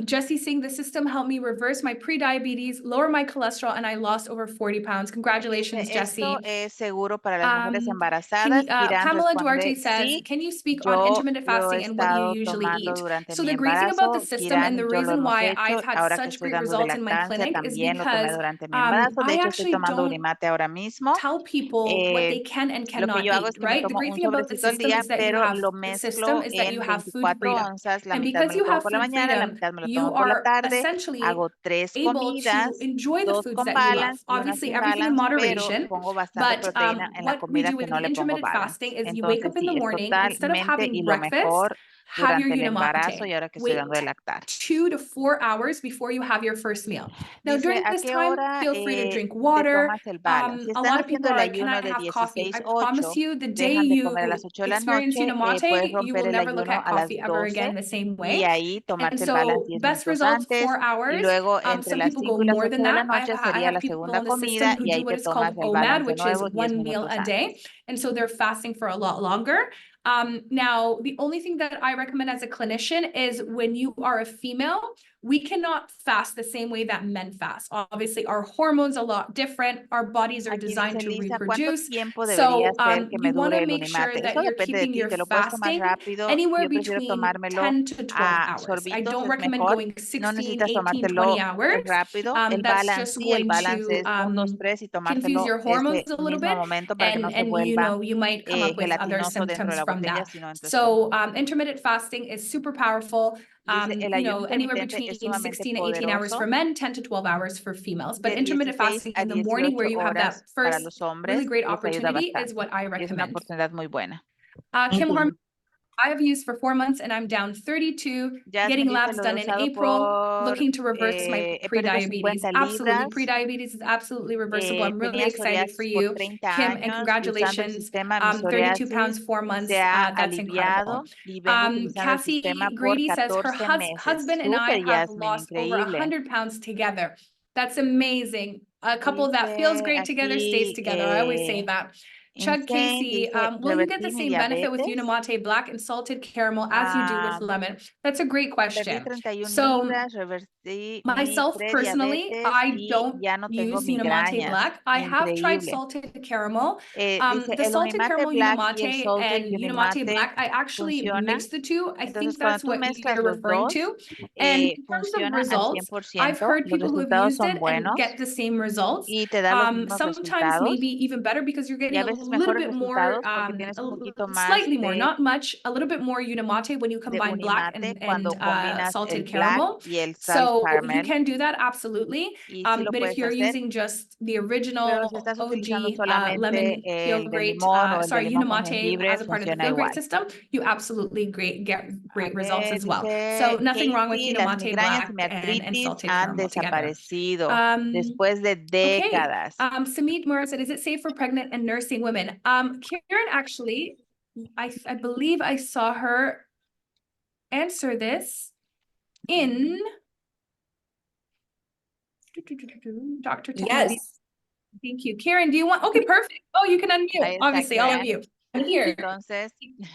Jesse saying the system helped me reverse my pre-diabetes, lower my cholesterol, and I lost over 40 pounds. Congratulations, dice, Jesse. esto es seguro para las mujeres Can embarazadas. you, Irán Pamela Duarte responde, says, sí, can you speak on yo intermittent lo he fasting and what you estado usually tomando eat? durante So mi the great thing about the embarazo. system Irán and y the yo lo reason hemos why hecho I've had ahora que such estoy great dando de results in my lactancia, clinic is también lo tomé because durante mi embarazo. De I hecho, estoy actually tomando don't Urimate ahora mismo. tell people what Eh, they can and Lo que cannot yo hago eat, es que me right? The tomo great un thing about the sobrecito al system día, is that you pero have lo the system mezclo is that you en have food 24 freedom. onzas. La And mitad because me lo you tomo have por la food mañana, la freedom, mitad me lo you tomo por la are tarde. essentially Hago 3 able to comidas, enjoy the 2 foods con that you love. balance y una Obviously, sin everything in balance, pero moderation. pongo bastante But proteína en la what we comida do que with no an le pongo intermittent balance. fasting is you wake Entonces, up in sí, the es morning, instead of totalmente having y lo breakfast, mejor have your durante el embarazo y Unamate. ahora que estoy dando de Wait lactar. 2 to 4 hours before you have your first meal. Now, Dice, during ¿a this qué time, hora feel free to drink te water. tomas el balance? Si A están lot of people haciendo el are like, can I ayuno de have coffee? I promise 16-8, you, the day dejan de you comer a las 8 de la experience noche, puedes Unamate, you romper will el never look ayuno at a las coffee ever 12 again the same y way. ahí And tomarse el balance so 10 best minutos results, antes 4 y hours. luego entre Some las people 5 go y las more 8 than de la that. noche I sería have la people segunda in the system comida who y do ahí what te is tomas called el OMAD, balance de which is nuevo 10 one meal minutos a day. antes. And so they're fasting for a lot longer. Now, the only thing that I recommend as a clinician is when you are a female, we cannot fast the same way that men fast. Obviously, our hormones are a lot different. Our bodies are Aquí designed dice to Lisa, ¿cuánto reproduce. tiempo debería So ser que you me want dure to el make sure Unimate? that Eso you're depende de keeping ti, your te lo puedes tomar fasting rápido. anywhere Yo prefiero between tomármelo 10 to 12 a hours. I sorbitos, don't es recommend mejor. going No 16, necesitas 18, 20 tomártelo hours. rápido. El That's balance, just sí, el going balance to es 1, 2, 3 y confuse tomártelo your hormones ese a little mismo bit, momento para que no se and vuelva you might come up with other gelatinoso dentro de symptoms la from botella, that. sino en tu So estómago. intermittent fasting is super powerful. Dice, el ayuno Anywhere intermitente es between sumamente 16 to 18 hours for poderoso, men, 10 to 12 hours for females. But de intermittent 16 fasting a in the morning, where 18 you have horas that para first los really hombres, great les ayuda opportunity, is bastante. what I Y es una recommend. oportunidad muy buena. Kim Harmon, I have used for 4 months and I'm down 32, Jasmine getting dice, labs lo he done in usado April, por, looking to reverse my he perdido pre-diabetes. 50 Absolutely, libras, pre-diabetes is absolutely reversible. I'm really tenía excited for psoriasis por you, 30 Kim, and años y usando el congratulations. sistema, mi 32 psoriasis pounds, 4 se months, ha that's incredible. aliviado y vengo utilizando el sistema Cassie por Grady says her 14 meses. husband and I Súper, have Jasmine, lost over increíble. 100 pounds together. That's amazing. A couple that feels Dice great together stays aquí, together. I always say that. Chuck Insane, Casey, dice, will you get the revertí mi same benefit with diabetes. Unamate Black and salted caramel as you do with lemon? That's a great Perdí question. 31 So libras, revertí mi myself personally, prediabetes I y don't ya no tengo use Unamate migrañas. Black. I have tried Increíble. salted caramel. Dice, The el salted Unimate caramel Black y el Unamate Salted and Unamate Unimate Black, I actually funcionan. mix the two. I Entonces, think cuando that's tú what mezclas you're los referring dos, to. And in terms of funcionan al results, I've 100%. heard Los people who have resultados used son it and buenos get the same results. y te da los mismos Sometimes resultados. maybe even better because you're Y getting a a veces little mejores bit more, resultados porque tienes un poquito más slightly more, de not much, a little bit more Unamate when you combine black Unimate and cuando combinas el salted Black caramel. y el Salt So you Caramel. can do that absolutely. Y sí lo But if puedes you're hacer. using just the Pero si original estás utilizando OG solamente lemon Feel el de Great, limón o el de limón con Unamate jengibre, as a part of the funciona Feel Great igual. system, you absolutely get A great results ver, as well. So dice nothing wrong with Casey, las Unamate migrañas y Black mi and artritis salted han caramel together. desaparecido después de Okay. décadas. Samit Mora said, is it safe for pregnant and nursing women? Karen, actually, I believe I saw her answer this in Dr. Technology. Yes. Thank you. Karen, do you want, okay, perfect. Oh, you can unmute, Ahí está obviously, all of Karen. you. I'm here. Entonces,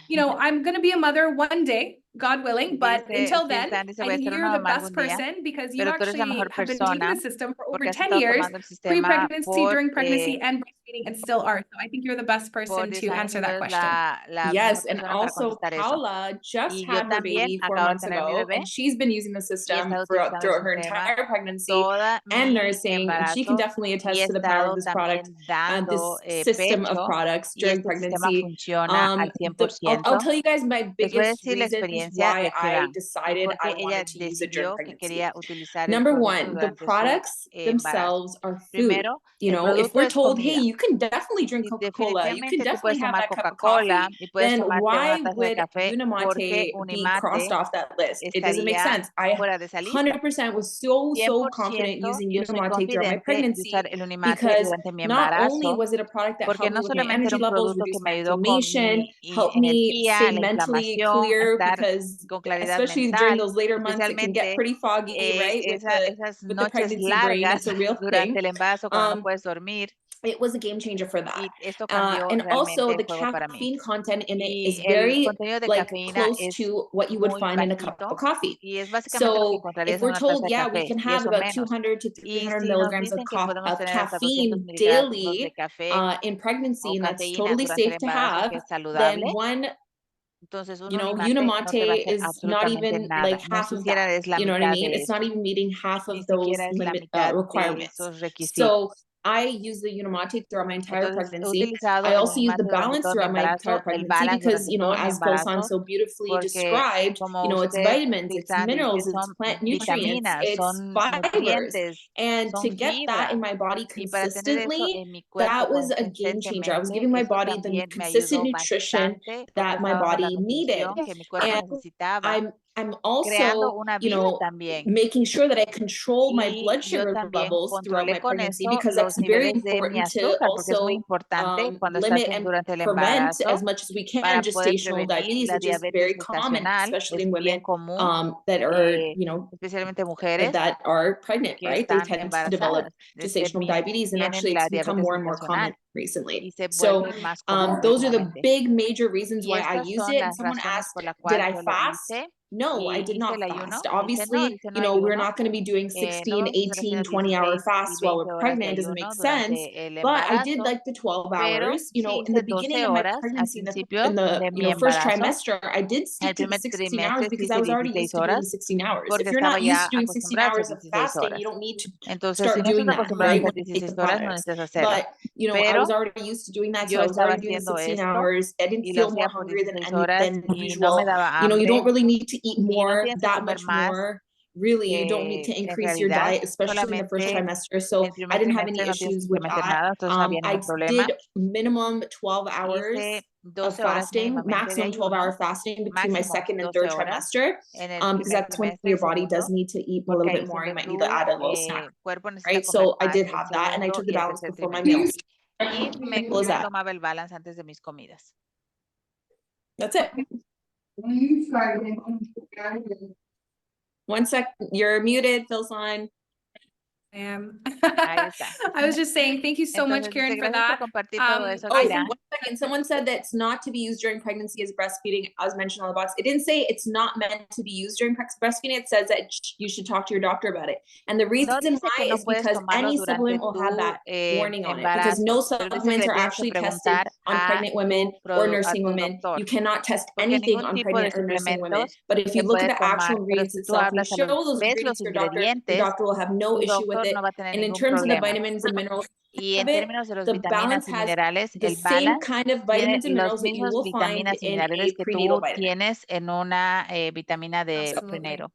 You know, I'm going to be a mother one day, God willing, but dice until then, Susan, dice, I voy a think ser you're una the mamá best algún día, person because you pero tú eres la actually mejor have been taking persona the system for over porque has 10 estado years, tomando el sistema pre-pregnancy, during pregnancy, and breastfeeding, and still are. So I think you're the best por person 10 to años answer y tú that eres question. la Yes, mejor and persona para also contestar eso. Paula just Y yo had her también baby four acabo de months tener mi ago, bebé and she's been using the y he system estado throughout utilizando el her sistema entire pregnancy toda and mi nursing, and she can embarazo definitely y he attest to the power of estado this product, también dando this system of pecho products y during este sistema pregnancy. funciona al I'll 100%. tell you guys my Les voy a biggest decir la reasons experiencia why de qué I van y decided por qué I ella wanted to use it during decidió que pregnancy. quería utilizar el Number producto one, the durante su products embarazo. themselves are food. Primero, You el know, if producto we're es told, hey, comida. you can definitely drink Y Coca-Cola, you can definitivamente tú puedes definitely have tomar that cup of coffee, Coca-Cola y puedes then tomarte una why taza de would café porque Unamate be crossed Unimate off that list? It doesn't make estaría sense. I fuera de esa lista. 100% was so confident 100% using yo soy Unamate throughout my confidente de pregnancy usar el Unimate because durante mi not only embarazo was it a product that porque helped me no with my solamente era energy un levels, producto que reduce me my ayudó con inflammation, mi helped me energía, stay la mentally inflamación, clear estar because con claridad especially during mental, those later months, it can get especialmente pretty foggy, right? esas With the noches pregnancy brain, largas it's a real durante thing. el embarazo cuando no puedes dormir. It was a game changer for that. Y esto cambió And also realmente the el juego para mí. caffeine content in it is Y el very contenido de like cafeína close es to what you would muy find in a cup bajito of coffee. y es básicamente lo que So encontrarías if en we're una taza told, de yeah, we café can y have eso about menos. 200 to Y 300 si nos milligrams dicen que podemos tener hasta 200 caffeine miligramos de daily café in pregnancy, o and that's cafeína totally durante el safe to embarazo have, que es then saludable, one, entonces un you know, Unimate no te va a Unimate hacer is not absolutamente even nada. like No half of siquiera that. es la You know what I mitad mean? de It's not eso. even meeting half Ni of those siquiera es la limit mitad de requirements. esos requisitos. So I use the Unimate throughout my entire Entonces, he pregnancy. utilizado I el also use Unimate the durante balance todo mi throughout my entire embarazo, el pregnancy balance because, durante you know, todo mi as Belsan embarazo, so beautifully porque described, como you know, it's usted, vitamins, it's Lixan, dice, minerals, it's son plant nutrients, vitaminas, it's son fibers. nutrientes, And to son get that fibra. in my body Y para tener eso consistently, en mi cuerpo that was a game changer. I was consistentemente, giving my eso body the también me consistent ayudó nutrition bastante porque that my estaba dando la body needed. nutrición que mi cuerpo And necesitaba, I'm creando also, una you vida know, también. making sure that I control my Y blood yo sugar también levels throughout controlé my con pregnancy eso because los that's very niveles de mi important to azúcar, porque es muy also importante cuando estás limit and durante el prevent embarazo as much as we can para poder gestational prevenir diabetes, la which is diabetes very common, gestacional. especially Es in bien women común, that are, you know, especialmente mujeres that are pregnant, que right? They están tend to develop embarazadas, gestational diabetes, and tienen actually la it's become diabetes more and more common gestacional recently. y se So vuelve más común those are the últimamente. big major reasons Y why I estas used son it. And las someone razones asked, por la did cual I yo lo fast? hice No, I y did hice not el ayuno. fast. Dice no, Obviously, dice no you know, we're ayuno. not going to be doing No 16, vamos a estar 18, haciendo 20-hour 16 y fasts while 20 we're horas de pregnant. It doesn't make ayuno sense. durante el But I did embarazo, like the 12 pero hours, you know, sí in the hice beginning 12 of my horas al pregnancy, principio in the, de you mi know, first embarazo. trimester, I did En stick el to the primer 16 hours trimestre sí because I hice was already 16 used to doing horas 16 hours. porque If you're estaba not used ya to doing 16 acostumbrada a hacer hours of 16 fasting, you horas. don't need to Entonces, si start no estás doing that, acostumbrada a right? hacer When you take 16 the horas, no products. necesitas hacerlo. But, you know, I Pero was already used to doing that, so yo I was estaba already doing the haciendo 16 esto hours. I didn't y lo feel more hacía por hungry 16 horas than y no me usual. daba You know, you hambre don't really need to eat y no more, tienes que that comer much más. more. Really, you don't need to En increase your realidad, diet, especially in the first solamente trimester. So el I primer didn't have any trimestre no tienes issues que with meter that. nada, entonces no había I ningún problema. did minimum 12 hours Hice of 12 horas fasting, mínimamente de maximum 12-hour ayuno, fasting between my máximo second and 12 third horas trimester, en el because primer that's when trimestre, el your body segundo, does need to eat a porque little ahí bit es more. You donde might need to tu add a little snack, cuerpo necesita right? So comer I más did el have that, and I segundo took the y el balance tercer before my trimestre. meals. Y What was me that? tomaba el balance antes de mis comidas. That's it. 1 sec, you're muted, Philson. Ahí está. I was just saying, thank you so much, Entonces, Karen, dice, for gracias por that. compartir todo eso, Oh, Kira. 1 second. Someone said that's not to be used during pregnancy as breastfeeding, as mentioned on the box. It didn't say it's not meant to be used during breastfeeding. It says that you should talk to your doctor about it. And the No reason dice que why no is puedes because tomarlo any durante supplement will have tu that warning on it, because embarazo, no pero dice que supplements le are tienes que actually tested preguntar on a pregnant women or a nursing tu women. doctor, You cannot test porque anything ningún on tipo de pregnant or nursing women. suplementos But if se you look puede at the tomar, actual pero ingredients si tú itself and you hablas a los, show those ves ingredients los to your ingredientes, doctor will have no tu issue with doctor it. no va a tener And in ningún terms of the problema. vitamins and minerals, Y en términos de los the vitaminas balance y has minerales, the el same balance kind of tiene vitamins and los minerals that you mismos will find vitaminas y in minerales a que prenatal tú vitamin. tienes en una vitamina de Absolutely. prenatal.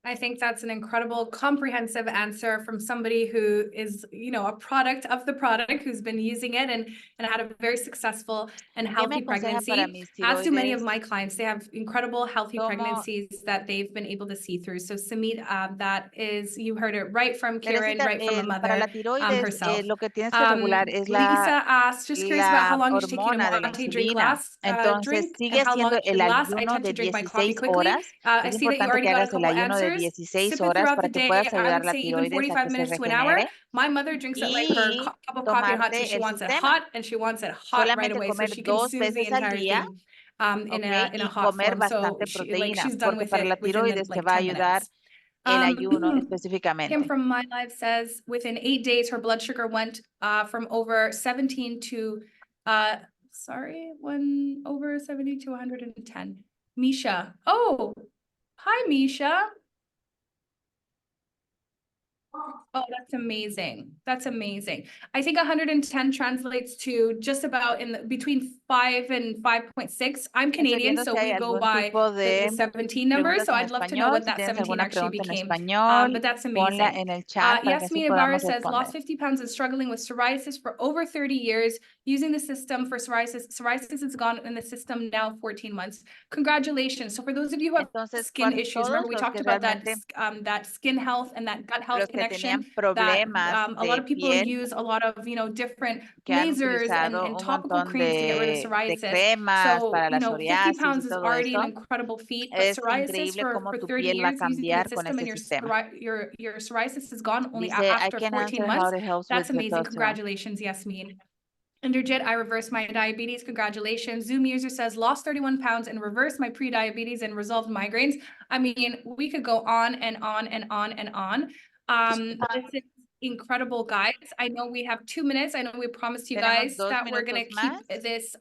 I think that's an incredible comprehensive answer from somebody who is, you know, a product of the product, who's been using it and had a very successful and ¿Qué me healthy aconseja para pregnancy, mis as do many of tiroides? my clients. They have incredible healthy Tomo- pregnancies that they've been able to see through. So Samit, that is, you heard it right from Karen, Teresita, right from a para la mother tiroides, herself. lo que tienes que regular es Lisa asked, just curious about how la long you should take hormona de la Unimante drink insulina. last, Entonces, drink sigue and how long haciendo it should el last. I ayuno tend de to drink my 16 coffee quickly. horas. I Es see that you importante already que got a hagas el couple ayuno de answers. 16 Sip it horas throughout para the que day. puedas I ayudar would la say even tiroides a 45 que se minutes to an hour. regenere My mother drinks it like her y cup of coffee hot tea. tomarte She el wants it sistema. hot and she wants it hot right Solamente away, so comer she dos consumes the veces al entire día, thing in ¿ok? a Y hot comer form. So bastante she's proteína, done porque with para la it within tiroides te like va a 10 ayudar minutes. el ayuno Kim específicamente. from My Life says within 8 days her blood sugar went from over 17 to over 70 to 110. Misha. Oh, hi Misha. Oh, that's amazing. That's amazing. I think 110 translates to just about between 5 and 5.6. I'm Estoy Canadian, viendo so si hay we go algún by tipo the de 17 number. preguntas So en I'd love to know español. what Si that tienes 17 alguna actually pregunta en became. español, But that's ponla amazing. en el chat para que así Yasmin podamos Ibarra says, responder. lost 50 pounds and struggling with psoriasis for over 30 years, using the system for psoriasis. Psoriasis is gone in the system now 14 months. Congratulations. So for those of you who have Entonces, skin para issues, todos remember we los talked que about that, realmente, that skin health and that gut health los que tenían connection. problemas a lot de of people piel use a lot of, different que han lasers utilizado and un topical montón creams to get rid of de psoriasis. cremas So, para la 50 psoriasis y pounds is todo already an eso. incredible feat, but Es psoriasis increíble for cómo tu 30 piel va a years using the cambiar con system and este sistema. your psoriasis is gone only Dice, I after can 14 answer how months. it helps That's with amazing. testosterone. Congratulations, Yasmin. Underjit, I reversed my diabetes. Congratulations. Zoom user says, lost 31 pounds and reversed my pre-diabetes and resolved migraines. I mean, we could go on and on and on and on. This is incredible, guys. I know we have 2 minutes. I know we promised you Tenemos guys 2 that we're going to keep minutos más. this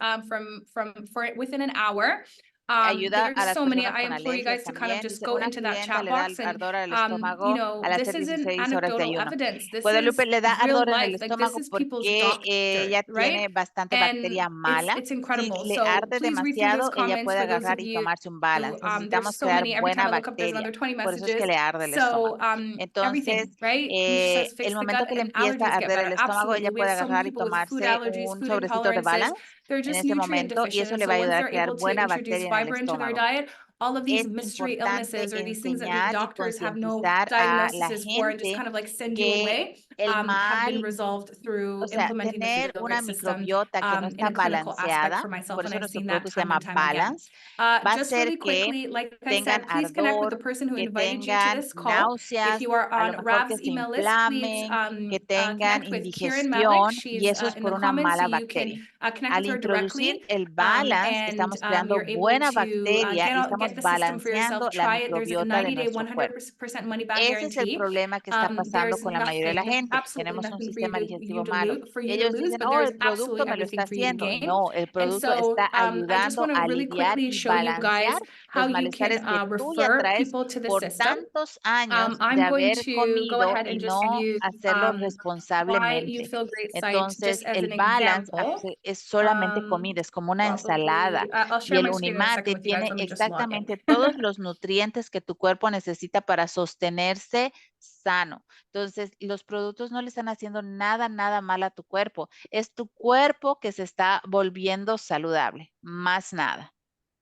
for within an hour. Ayuda a There's las so many. personas I con implore you alergias guys to kind of también. just Dice, go una into that clienta chat le da box and, ardor al estómago al this hacer isn't 16 horas de anecdotal ayuno. evidence. This Guadalupe is le da real ardor en el life. Like, this estómago is people's porque doctor, ella tiene right? bastante And bacteria mala. it's Si incredible. le So arde please read through those demasiado, ella comments puede for those agarrar of y you. tomarse un balance. There's Necesitamos so crear many. Every buena time I look up, there's bacteria. another 20 Por eso es que messages. le arde el So estómago. Entonces, everything, right? Nisha says fix el the momento gut que le and empieza allergies a get arder better. el estómago, Absolutely. ella We puede have so many agarrar y people with food tomarse allergies, un food sobrecito de intolerances. balance They're en just ese nutrient momento y deficient. eso And le so va a once ayudar a they're crear able to buena introduce bacteria en el fiber into their estómago. diet, all of these Es mystery importante illnesses or these things that these enseñar y doctors have no concientizar a la diagnoses for and just gente kind of like send you que away, el have been mal, resolved through o sea, implementing the tener Feel una Great system microbiota que no in está a clinical aspect balanceada, for myself. por And eso I've nuestro seen that producto se time llama and time again. Balance, va a Just hacer really que quickly, like I tengan said, please connect with the ardor, person who que invited you to tengan this call. If náuseas, you are a lo on mejor que Rav's se email list, please inflamen, que tengan connect with Kieran Malik. indigestión y She's eso es in por the una comments, so mala you can bacteria. connect Al with her introducir directly, el balance, and estamos creando you're able buena to bacteria y estamos get the system for yourself. balanceando la Try it. There's a microbiota de 90-day, nuestro cuerpo. 100% money back Ese es el guarantee. problema que está pasando There's con la mayoría de la nothing, gente. absolutely Tenemos un nothing sistema digestivo malo. for you to Ellos lose, dicen, but oh, there's el producto absolutely me lo everything está for you to haciendo. gain. No, el And producto so está I just ayudando want to a really aliviar quickly y show you guys balancear how los you can malestares que tú ya refer traes people to the por system. tantos años de I'm going haber to go comido ahead y and just give no you hacerlo Why You responsablemente. Feel Great site Entonces, just as el an balance example. es solamente comida, es como una ensalada. I'll Y share el my screen in a second Unimate with you guys. tiene Let me just log in. exactamente todos los nutrientes que tu cuerpo necesita para sostenerse sano. Entonces, los productos no le están haciendo nada mal a tu cuerpo. Es tu cuerpo que se está volviendo saludable, más nada.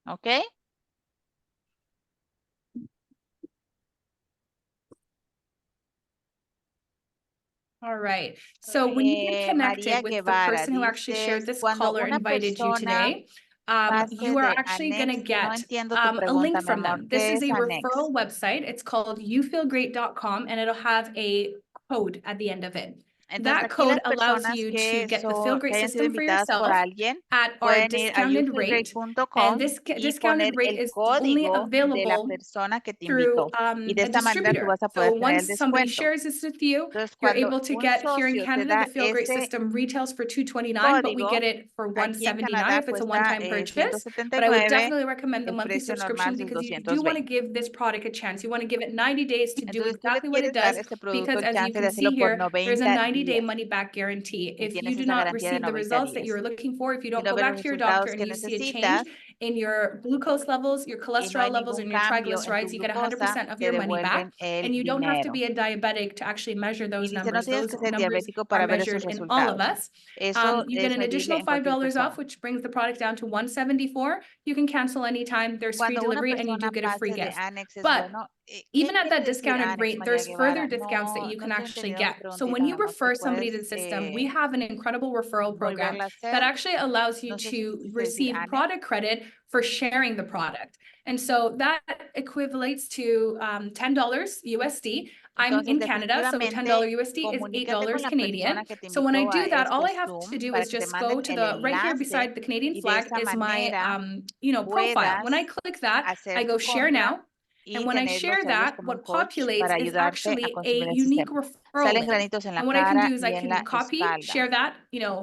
¿Ok? All right. So when you get María connected with the Guevara, person who actually shared dices, this cuando call or una invited you persona today, pase you are de actually going to Annex, no get entiendo tu a pregunta, link mi from amor. them. This ¿Qué is es a Annex? referral website. It's called youfeelgreat.com, and it'll have a code at the end of it. Entonces, That aquí code las allows personas you to que, get the Feel Great que hayan sido system for invitadas por yourself alguien at our pueden ir a discounted rate. youfeelgreat.com And this y discounted poner rate el is only código de la available persona que te through invitó. Y de a esta manera tú distributor. vas a So poder tener el once somebody descuento. shares this with you, Entonces, you're cuando able to un get here in socio te Canada, da the Feel Great ese system retails for $229, but we código, get it for aquí en $179 Canadá if it's a cuesta one-time purchase. But I would 179, definitely recommend the el monthly precio normal subscription es because you do want to 220. give this product a chance. You want to give it 90 days to do Entonces, tú le exactly what it quieres dar does, este producto because el as you chance de can see hacerlo por here, there's a 90 90-day días. money-back guarantee. Y If you tienes do esa not garantía de receive the 90 results that días. you're looking for, if you Si don't no go ves back los to your doctor resultados and que you see a change necesitas in your glucose levels, your y no hay cholesterol levels, ningún and your cambio en tu triglycerides, you get glucosa, 100% of te your money back. devuelven el And you don't have to dinero. be a diabetic to actually measure Y those dice, no numbers. tienes Those que ser numbers diabético are para ver esos measured in all of resultados. us. Eso You get es an medible additional en cualquier $5 persona. off, which brings the product down to $174. You can cancel anytime. There's free Cuando una delivery, and you do persona get a free pase de gift. Annex es But bueno. ¿Qué even at quiere that decir discounted Annex, rate, María there's further Guevara? discounts that No, you no can estoy actually entendiendo tu get. So when preguntita, mi you amor. ¿Me refer somebody to puedes the system, we have an incredible referral program volverla a that hacer? actually allows you No sé si to quisiste decir receive Annex. product credit for sharing the product. And so that equivalates to $10 USD. I'm Entonces, in Canada, so $10 definitivamente, USD is comunícate con $8 la Canadian. persona que te So when I invitó a do that, all este I have to Zoom do para is que te just go manden to el the right here enlace beside the Canadian y de flag esa is my manera profile. When I puedas click that, I hacer go tu share compra now. y And when I tenerlos share a ellos that, como un what coach populates para is ayudarte a actually a consumir el unique sistema. referral Salen link. granitos en la And what I can cara do is I y en can la copy, espalda. share that,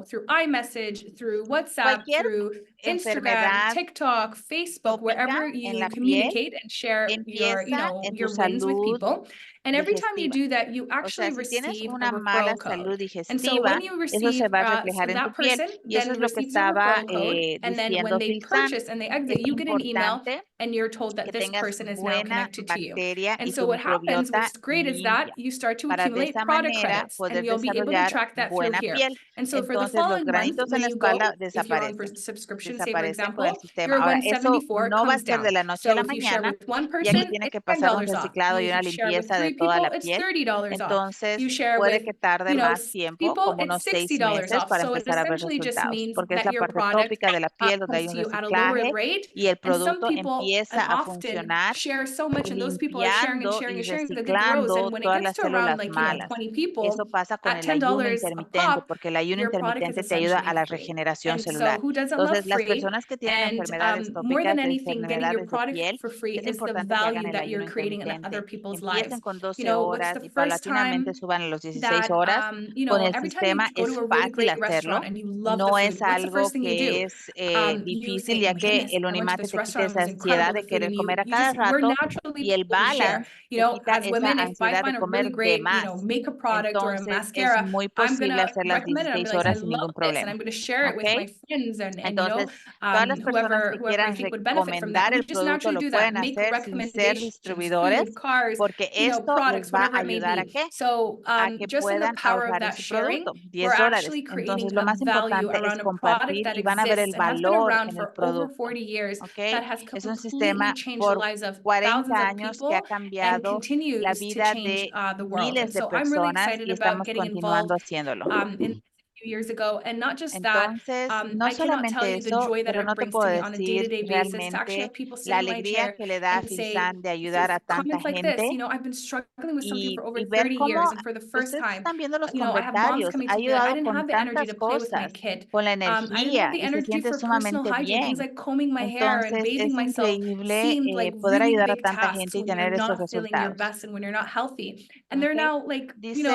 through iMessage, through WhatsApp, Cualquier through Instagram, enfermedad TikTok, Facebook, tópica wherever en you la piel communicate and share empieza en tu your wins with salud people. And every time you digestiva. do that, you O sea, actually si tienes receive a una mala referral code. salud And so digestiva, when you eso se receive, va a reflejar en tu that piel. person Y eso then es lo que receives a estaba referral code. And then diciendo when they Silsan. purchase and they exit, Es you get an email importante and you're told that que this tengas person is now buena connected to you. bacteria And y so tu what happens, microbiota what's great is that limpia you start to para de accumulate esa product manera credits, and poder you'll be able to desarrollar track that through buena here. piel. And so for the Entonces los following month, granitos en when la you go, espalda if you're on desaparecen. subscription can say, for desaparecen con el example, sistema. your Ahora, eso 174 no va a comes ser down. de la noche a So la if you share mañana, with one ya que person, tiene it's que pasar un $10 off. reciclado y You una share with limpieza de 3 toda people, la it's piel. $30 off. Entonces, You share puede with, que tarde you know, más 6 tiempo, people, como it's unos 6 $60 meses off. para So it empezar a ver essentially just resultados, means porque es that la your parte product tópica de la piel donde hay comes un to you at a lower reciclaje rate. y el And some producto people, and empieza a often, funcionar share so much, and those people are sharing and limpiando sharing y and sharing, because it grows. reciclando And when it todas gets las to around, células like, 20 Eso people, pasa con at el ayuno $10 a intermitente, pop, porque el ayuno your product is intermitente te ayuda a essentially la free. regeneración And so celular. who doesn't love Entonces, las free? personas que tienen And enfermedades more than tópicas, anything, getting your enfermedades de product piel, for free es is the importante que hagan value el that ayuno you're creating in other intermitente. people's Empiecen lives. con 12 You know, what's horas the y first paulatinamente time suban a los 16 that, horas. you Con know, el every time you sistema go es to a really fácil great hacerlo. restaurant and you love the No food, es what's the algo first thing you que do? es You difícil, say, ya my que goodness, el I went to unimate this te quita restaurant, it esa was ansiedad incredible, de the food, querer and comer a you cada just, we're rato naturally y el people who share. balance You te know, quita as esa women, if I ansiedad de find a really comer de great, you know, más. makeup product or a Entonces, es mascara, muy I'm posible gonna hacer las recommend it. I'm 16 like, I horas sin love ningún this, and problema. I'm gonna share it with ¿Ok? my friends and you know, Entonces, todas las personas que whoever I quieran think would benefit from that. recomendar And we el just producto naturally lo do that, pueden make hacer sin ser recommendations, food, distribuidores, cars, porque you know, esto les products, va whatever a it may ayudar a be. qué? So A que just in the puedan power of ahorrar en that su sharing, producto, we're $10. actually Entonces, creating lo a más value importante es around a product compartir that y van a ver el exists and has been valor around en el for over producto, 40 years, ¿ok? that has Es un completely sistema changed the por lives of 40 thousands of años que ha people and cambiado la continues to vida change de the world. And miles de so I'm really personas excited y about estamos getting continuando involved haciéndolo. in a few years ago. And not just that, Entonces, no I cannot tell solamente you the eso, joy that pero it no te brings puedo to me on a decir day-to-day basis to actually realmente have people sit la in my alegría chair que le da a and say Fisan de ayudar a tanta comments like this, gente you know, I've been struggling with something for over y ver 30 cómo years, and for the first ustedes time, están viendo los you know, I have moms comentarios. coming Ha to me like, I ayudado didn't con have the energy to tantas play with my cosas, kid. con la I didn't have energía the y se energy siente for personal sumamente hygiene. Things bien. like combing my hair and Entonces, bathing es myself increíble seemed like poder really ayudar a big tanta tasks gente y when you're tener esos not feeling your resultados. best and when you're not healthy. And they're ¿Ok? now like, you Dice, know,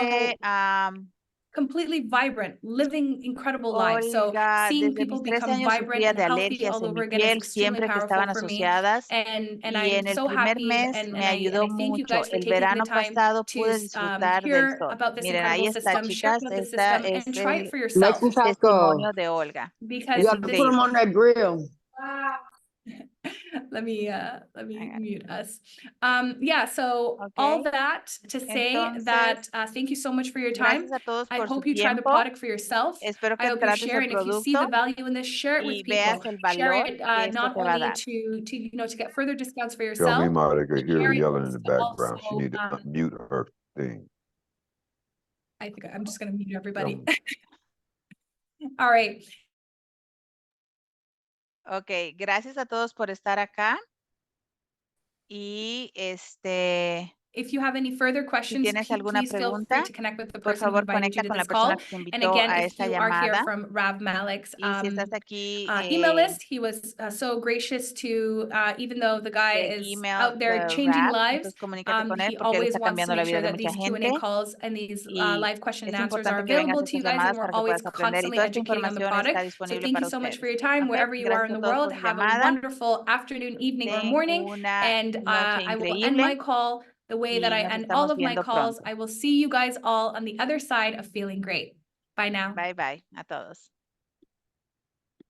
completely vibrant, living incredible lives. So Olga, seeing desde people mis 13 become años vibrant sufría and de healthy alergias all en over mi again is piel extremely siempre que powerful estaban for me. asociadas And y I'm en el so primer happy mes me ayudó I thank you mucho. guys for El taking the verano time pasado to pude disfrutar del hear sol. about this Miren, ahí incredible está, system, share chicas. about the Esta system, es and try it el for yourself. Mexican taco. testimonio de Olga. Because You Es have to put them increíble. on that grill. let me Hang on. mute us. Yeah, so Ok. all that to say Entonces, that thank you so much for your time. Gracias a todos I por su hope you try the tiempo. product for yourself. Espero I que hope you trates share, el and if you see the producto value in this, share it y with people. veas el Share valor it que esto not te va a only dar. to you know, to get further discounts for Tell me, yourself, Monica, but hear her share it yelling in the to background. She also, need to unmute her thing. I think I'm just going to mute everybody. Tell All right. Ok, gracias a todos por estar acá. Y If you have any further questions, tienes alguna please feel free pregunta, to connect with the por person who favor, invited you conecta to con la this call. persona que te And invitó again, a if esta you are here llamada. from Rav Malik's Y si estás aquí email list, he was so gracious to, even though the guy del is email out there de changing Rap, lives, entonces comunícate con él he porque él always está wants to cambiando la make vida sure de that mucha these Q&A gente calls and these y live question and es answers are importante que vengas a available to you estas guys, and llamadas we're para que always puedas aprender y constantly toda esta educating on the información está product. So disponible thank para you so much for ustedes. your time. Ok, Wherever you are in gracias a the todos world, por su have a llamada. wonderful afternoon, evening, or Ten morning. una And noche I will end my increíble call the way that y I nos end all estamos of my viendo calls. pronto. I will see you guys all on the other side of feeling great. Bye now. Bye bye a todos.